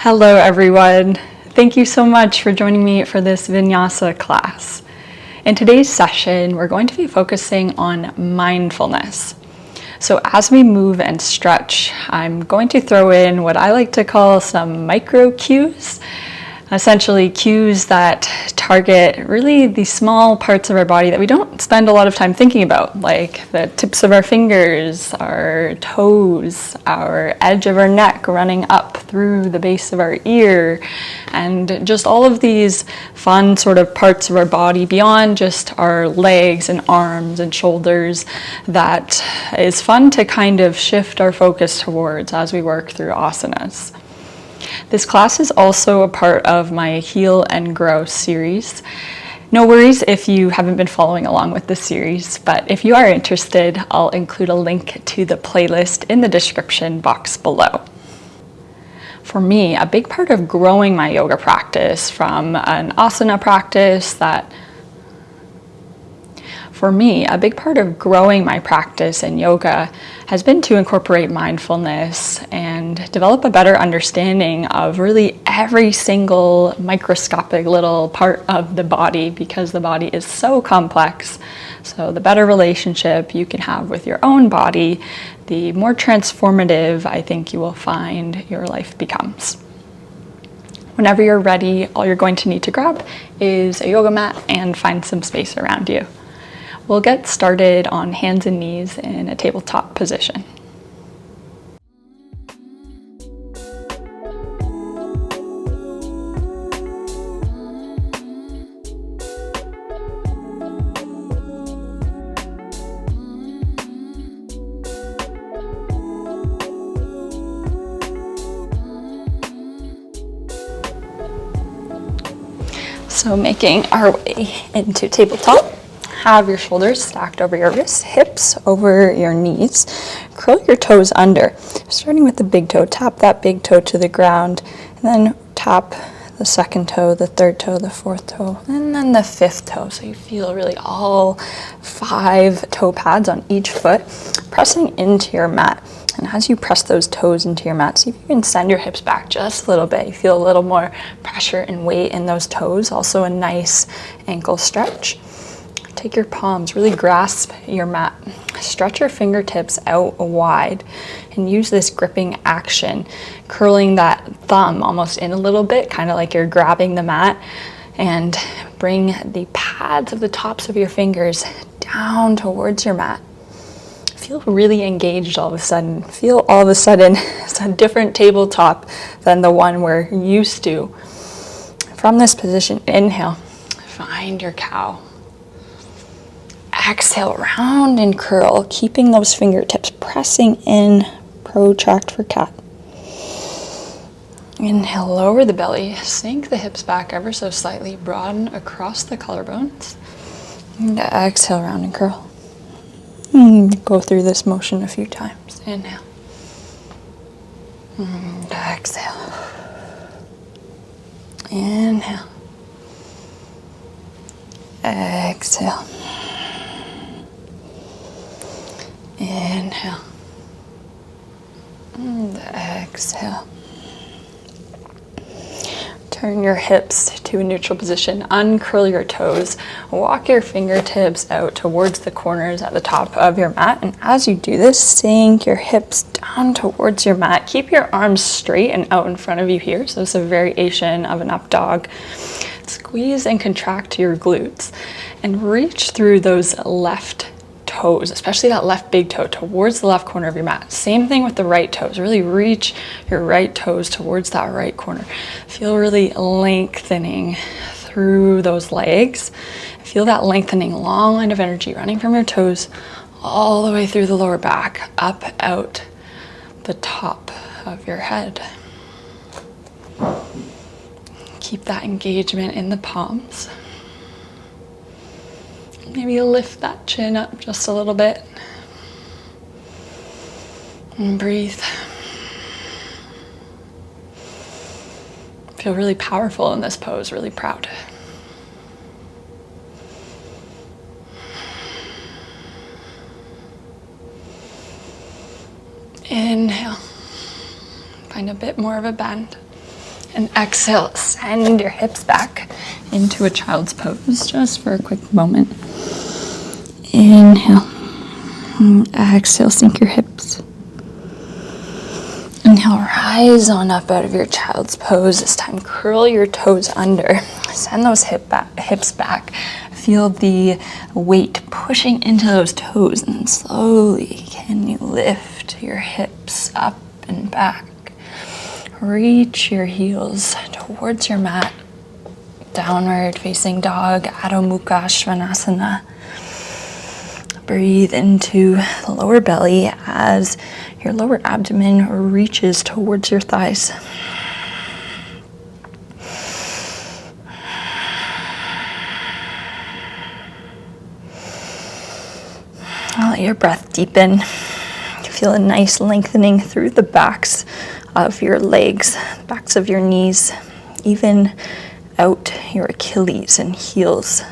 Hello everyone. Thank you so much for joining me for this Vinyasa class. In today's session, we're going to be focusing on mindfulness. So as we move and stretch, I'm going to throw in what I like to call some micro cues, essentially cues that target really the small parts of our body that we don't spend a lot of time thinking about, like the tips of our fingers, our toes, our edge of our neck running up through the base of our ear, and just all of these fun sort of parts of our body beyond just our legs and arms and shoulders that is fun to kind of shift our focus towards as we work through asanas. This class is also a part of my Heal and Grow series. No worries if you haven't been following along with the series, but if you are interested, I'll include a link to the playlist in the description box below. For me, a big part of growing my yoga practice from an asana practice a big part of growing my practice in yoga has been to incorporate mindfulness and develop a better understanding of really every single microscopic little part of the body, because the body is so complex. So the better relationship you can have with your own body, the more transformative I think you will find your life becomes. Whenever you're ready, all you're going to need to grab is a yoga mat and find some space around you. We'll get started on hands and knees in a tabletop position. So making our way into tabletop. Have your shoulders stacked over your wrists, hips over your knees. Curl your toes under. Starting with the big toe, tap that big toe to the ground, and then tap the second toe, the third toe, the fourth toe, and then the fifth toe. So you feel really all 5 toe pads on each foot, pressing into your mat. And as you press those toes into your mat, see if you can send your hips back just a little bit. You feel a little more pressure and weight in those toes. Also a nice ankle stretch. Take your palms, really grasp your mat. Stretch your fingertips out wide and use this gripping action, curling that thumb almost in a little bit, kind of like you're grabbing the mat, and bring the pads of the tops of your fingers down towards your mat. Feel really engaged all of a sudden. Feel all of a sudden it's a different tabletop than the one we're used to. From this position, inhale, find your cow. Exhale, round and curl, keeping those fingertips pressing in, protract for cat. Inhale, lower the belly, sink the hips back ever so slightly, broaden across the collarbones. And exhale, round and curl. Go through this motion a few times. Inhale. And exhale. Inhale. Exhale. Inhale and exhale. Turn your hips to a neutral position. Uncurl your toes. Walk your fingertips out towards the corners at the top of your mat. And as you do this, sink your hips down towards your mat. Keep your arms straight and out in front of you here. So it's a variation of an up dog. Squeeze and contract your glutes and reach through those left toes, especially that left big toe, towards the left corner of your mat. Same thing with the right toes. Really reach your right toes towards that right corner. Feel really lengthening through those legs. Feel that lengthening long line of energy running from your toes all the way through the lower back, up, out the top of your head. Keep that engagement in the palms. Maybe lift that chin up just a little bit. And breathe. Feel really powerful in this pose, really proud. Inhale. Find a bit more of a bend. And exhale, send your hips back into a child's pose just for a quick moment. Inhale. Exhale, sink your hips. Inhale, rise on up out of your child's pose. This time, curl your toes under. Send those hips back. Feel the weight pushing into those toes. And slowly, can you lift your hips up and back? Reach your heels towards your mat. Downward facing dog, Adho Mukha Svanasana. Breathe into the lower belly as your lower abdomen reaches towards your thighs. Let your breath deepen. Feel a nice lengthening through the backs of your legs, backs of your knees, even out your Achilles and heels.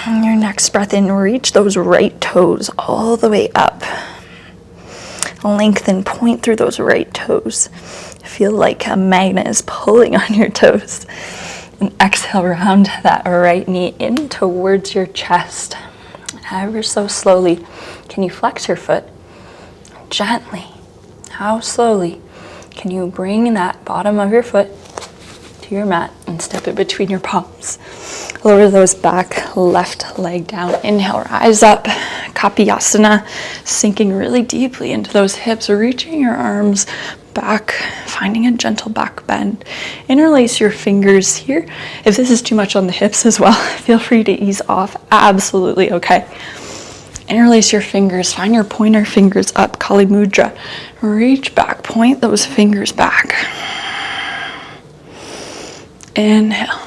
On your next breath in, reach those right toes all the way up. Lengthen, point through those right toes. Feel like a magnet is pulling on your toes. And exhale, round that right knee in towards your chest. Ever so slowly, can you flex your foot? Gently. How slowly can you bring that bottom of your foot to your mat and step it between your palms? Lower those back, left leg down. Inhale, rise up, Kapiyasana, sinking really deeply into those hips, reaching your arms back, finding a gentle back bend. Interlace your fingers here. If this is too much on the hips as well, feel free to ease off. Absolutely okay. Interlace your fingers, find your pointer fingers up, Kali Mudra. Reach back, point those fingers back. Inhale.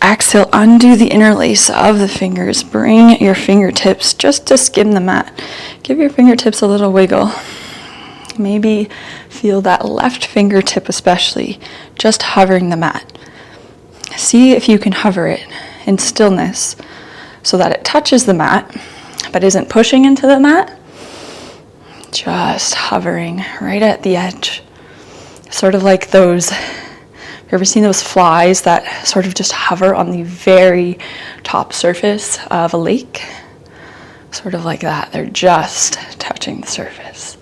Exhale, undo the interlace of the fingers. Bring your fingertips just to skim the mat. Give your fingertips a little wiggle. Maybe feel that left fingertip especially, just hovering the mat. See if you can hover it in stillness so that it touches the mat, but isn't pushing into the mat. Just hovering right at the edge. Sort of like those, have you ever seen those flies that sort of just hover on the very top surface of a lake? Sort of like that. They're just touching the surface.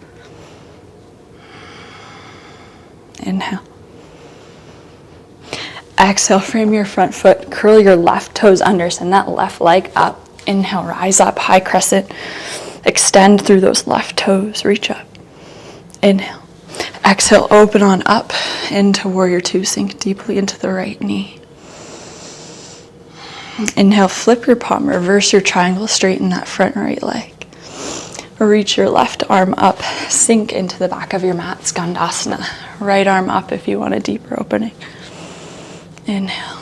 Inhale. Exhale, frame your front foot, curl your left toes under, send that left leg up. Inhale, rise up, high crescent. Extend through those left toes, reach up. Inhale. Exhale, open on up into warrior two, sink deeply into the right knee. Inhale, flip your palm, reverse your triangle, straighten that front right leg. Reach your left arm up, sink into the back of your mat, Skandasana. Right arm up if you want a deeper opening. Inhale.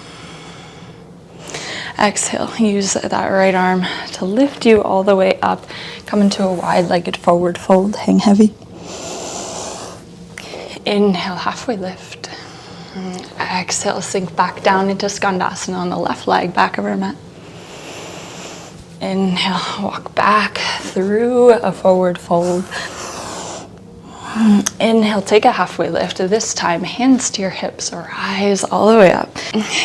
Exhale, use that right arm to lift you all the way up. Come into a wide-legged forward fold, hang heavy. Inhale, halfway lift. Exhale, sink back down into Skandasana on the left leg, back of our mat. Inhale, walk back through a forward fold. Inhale, take a halfway lift. This time, hands to your hips, rise all the way up.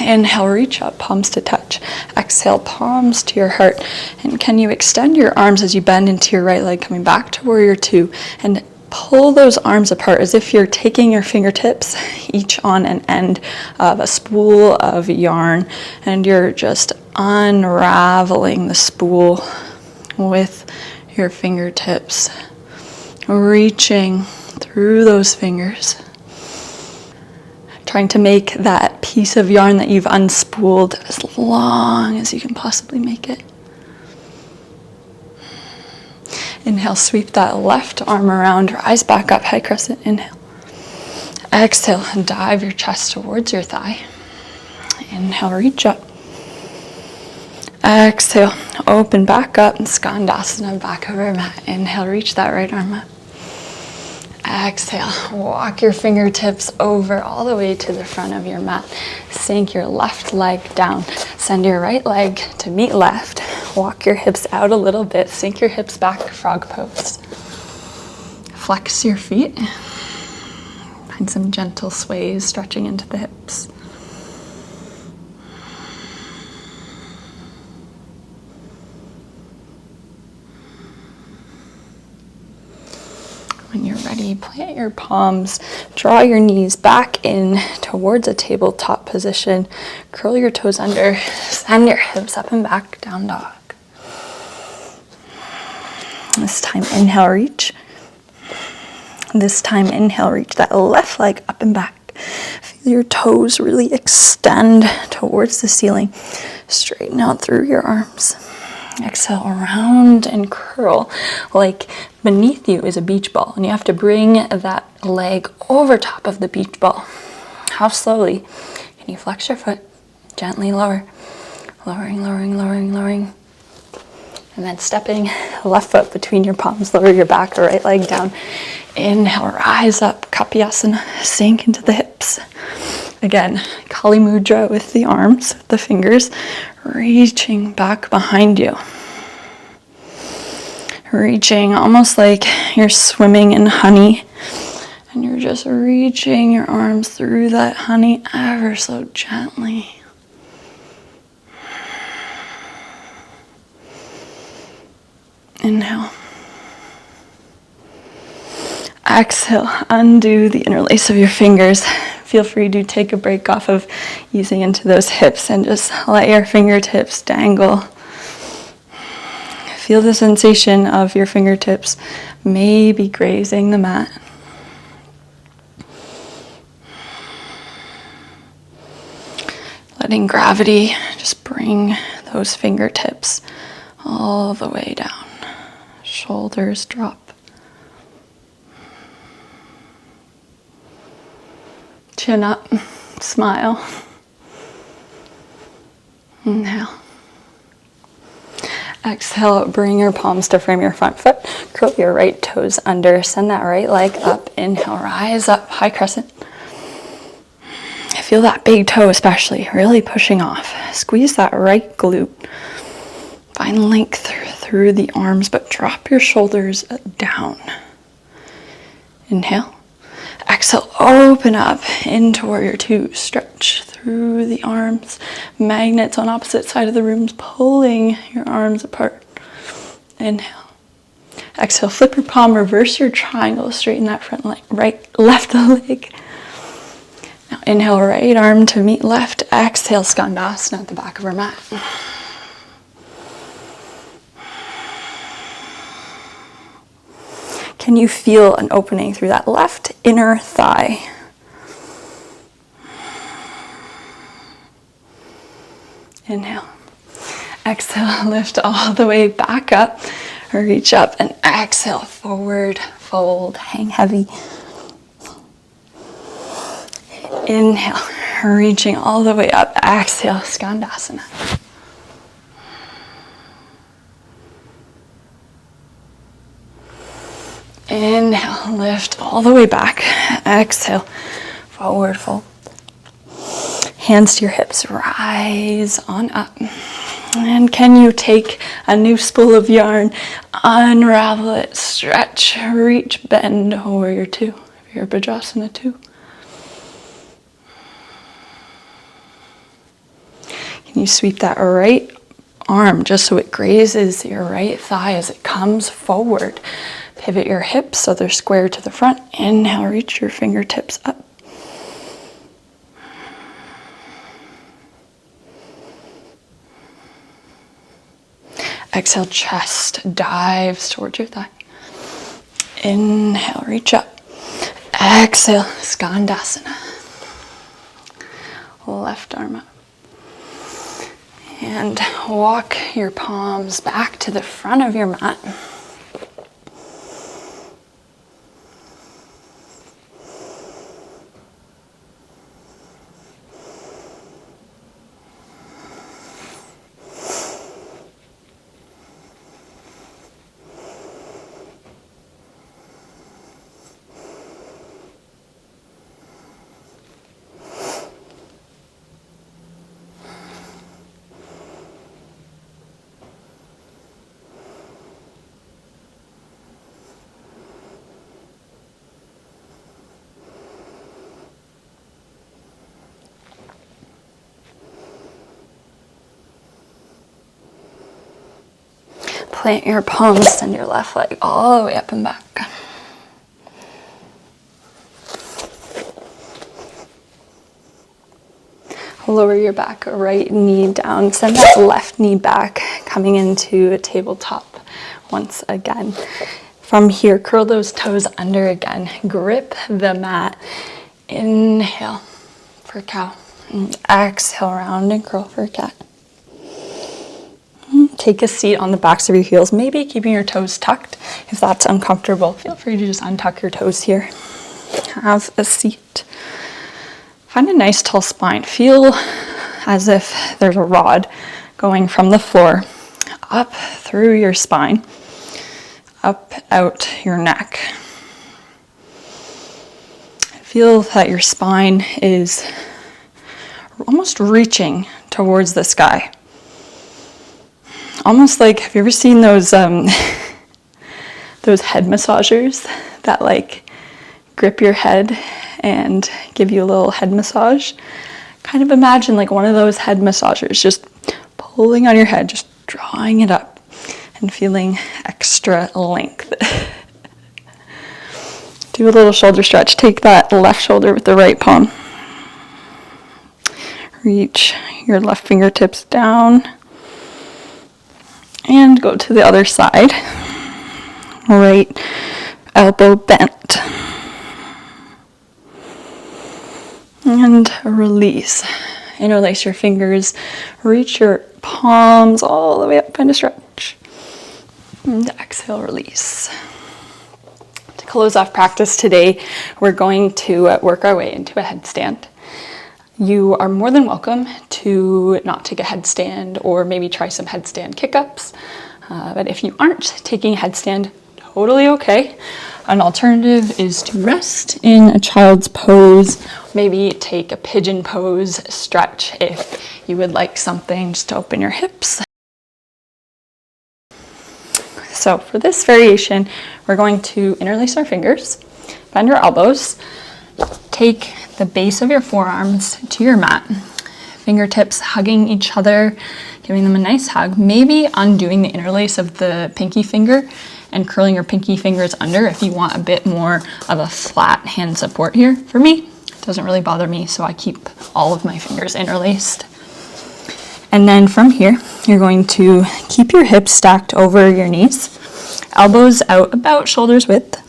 Inhale, reach up, palms to touch. Exhale, palms to your heart. And can you extend your arms as you bend into your right leg, coming back to warrior two, and pull those arms apart as if you're taking your fingertips, each on an end of a spool of yarn, and you're just unraveling the spool with your fingertips, reaching through those fingers, trying to make that piece of yarn that you've unspooled as long as you can possibly make it. Inhale, sweep that left arm around, rise back up, high crescent, inhale. Exhale, and dive your chest towards your thigh. Inhale, reach up. Exhale, open back up, and Skandasana, back over mat. Inhale, reach that right arm up. Exhale, walk your fingertips over all the way to the front of your mat. Sink your left leg down. Send your right leg to meet left. Walk your hips out a little bit. Sink your hips back, frog pose. Flex your feet. Find some gentle sways stretching into the hips. When you're ready, plant your palms, draw your knees back in towards a tabletop position, curl your toes under, send your hips up and back, down dog. This time, inhale, reach. This time, inhale, reach that left leg up and back. Feel your toes really extend towards the ceiling. Straighten out through your arms. Exhale, round and curl like beneath you is a beach ball, and you have to bring that leg over top of the beach ball. How slowly can you flex your foot? Gently lower. Lowering, lowering, lowering, lowering. And then stepping left foot between your palms, lower your back or right leg down. Inhale, rise up, Kapyasana, sink into the hips. Again, Kali Mudra with the arms, the fingers, reaching back behind you. Reaching almost like you're swimming in honey. And you're just reaching your arms through that honey ever so gently. Inhale. Exhale, undo the interlace of your fingers. Feel free to take a break off of easing into those hips and just let your fingertips dangle. Feel the sensation of your fingertips maybe grazing the mat. Letting gravity just bring those fingertips all the way down. Shoulders drop. Chin up, smile. Inhale. Exhale, bring your palms to frame your front foot. Curl your right toes under. Send that right leg up. Inhale, rise up, high crescent. Feel that big toe especially, really pushing off. Squeeze that right glute. Find length through the arms, but drop your shoulders down. Inhale. Exhale, open up into warrior two. Stretch through the arms. Magnets on opposite side of the rooms, pulling your arms apart. Inhale. Exhale, flip your palm, reverse your triangle, straighten that front leg, left leg. Now inhale, right arm to meet left. Exhale, Skandasana at the back of our mat. Can you feel an opening through that left inner thigh? Inhale. Exhale, lift all the way back up. Reach up and exhale, forward fold, hang heavy. Inhale, reaching all the way up. Exhale, Skandasana. Inhale, lift all the way back. Exhale, forward fold. Hands to your hips, rise on up. And can you take a new spool of yarn, unravel it, stretch, reach, bend, warrior two, Virabhadrasana 2. Can you sweep that right arm just so it grazes your right thigh as it comes forward? Pivot your hips so they're square to the front. Inhale, reach your fingertips up. Exhale, chest dives towards your thigh. Inhale, reach up. Exhale, Skandasana. Left arm up. And walk your palms back to the front of your mat. Plant your palms, send your left leg all the way up and back. Lower your back, right knee down. Send that left knee back, coming into a tabletop once again. From here, curl those toes under again. Grip the mat. Inhale for cow. And exhale, round and curl for cat. Take a seat on the backs of your heels, maybe keeping your toes tucked. If that's uncomfortable, feel free to just untuck your toes here. Have a seat. Find a nice tall spine. Feel as if there's a rod going from the floor up through your spine, up out your neck. Feel that your spine is almost reaching towards the sky. Almost like, have you ever seen those head massagers that like grip your head and give you a little head massage? Kind of imagine like one of those head massagers just pulling on your head, just drawing it up and feeling extra length. Do a little shoulder stretch. Take that left shoulder with the right palm. Reach your left fingertips down and go to the other side. Right elbow bent. And release. Interlace your fingers. Reach your palms all the way up, find a stretch. And exhale, release. To close off practice today, we're going to work our way into a headstand. You are more than welcome to not take a headstand or maybe try some headstand kick-ups. But if you aren't taking a headstand, totally okay. An alternative is to rest in a child's pose, maybe take a pigeon pose, stretch if you would like something, just to open your hips. So for this variation, we're going to interlace our fingers, bend your elbows, take the base of your forearms to your mat, fingertips hugging each other, giving them a nice hug, maybe undoing the interlace of the pinky finger and curling your pinky fingers under if you want a bit more of a flat hand support here. For me, it doesn't really bother me, so I keep all of my fingers interlaced. And then from here, you're going to keep your hips stacked over your knees, elbows out about shoulders width.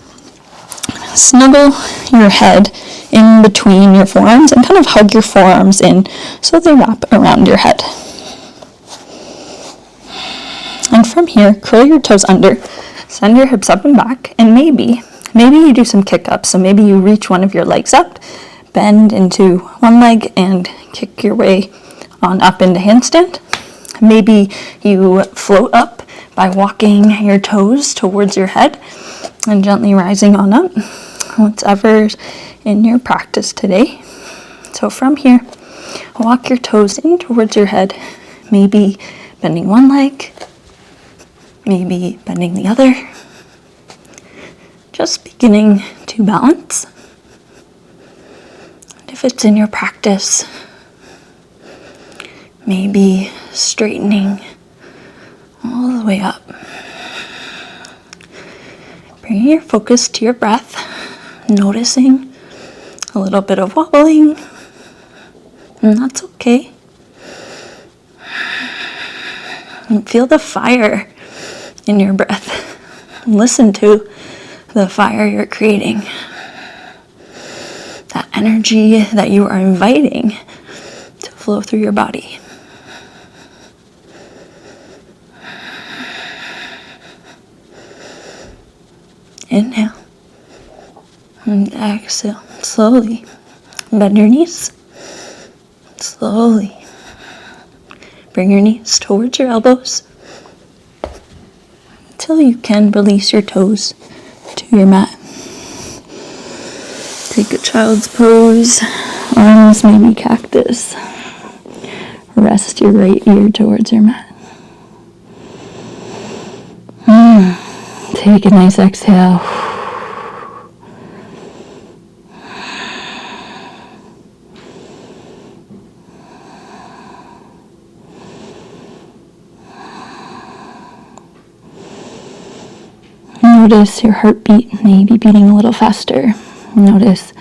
Snuggle your head in between your forearms and kind of hug your forearms in so they wrap around your head. And from here, curl your toes under, send your hips up and back, and maybe you do some kick-ups. So maybe you reach one of your legs up, bend into one leg, and kick your way on up into handstand. Maybe you float up by walking your toes towards your head and gently rising on up. Whatever's in your practice today. So from here, walk your toes in towards your head, maybe bending one leg, maybe bending the other. Just beginning to balance. And if it's in your practice, maybe straightening all the way up. Bring your focus to your breath, noticing a little bit of wobbling, and that's okay. And feel the fire in your breath. Listen to the fire you're creating. That energy that you are inviting to flow through your body. Inhale and exhale. Slowly bend your knees. Slowly bring your knees towards your elbows until you can release your toes to your mat. Take a child's pose, arms maybe cactus. Rest your right ear towards your mat. Take a nice exhale. Notice your heartbeat may be beating a little faster. Notice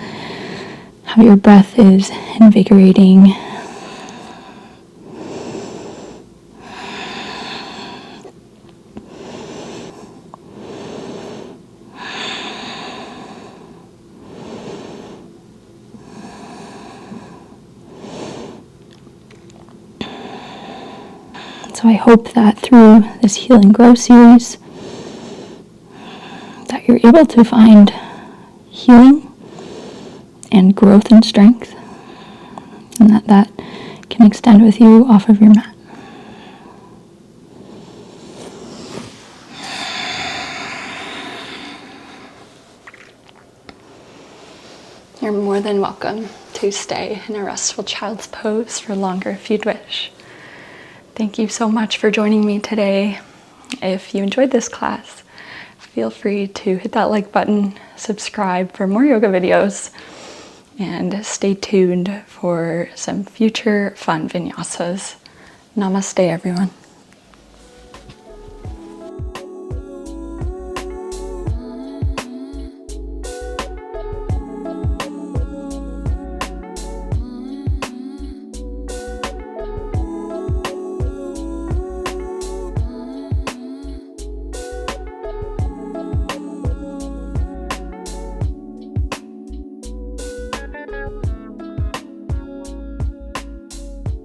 how your breath is invigorating. So I hope that through this Heal and Grow series, that you're able to find healing and growth and strength, and that can extend with you off of your mat. You're more than welcome to stay in a restful child's pose for longer if you'd wish. Thank you so much for joining me today. If you enjoyed this class, feel free to hit that like button, subscribe for more yoga videos, and stay tuned for some future fun vinyasas. Namaste, everyone.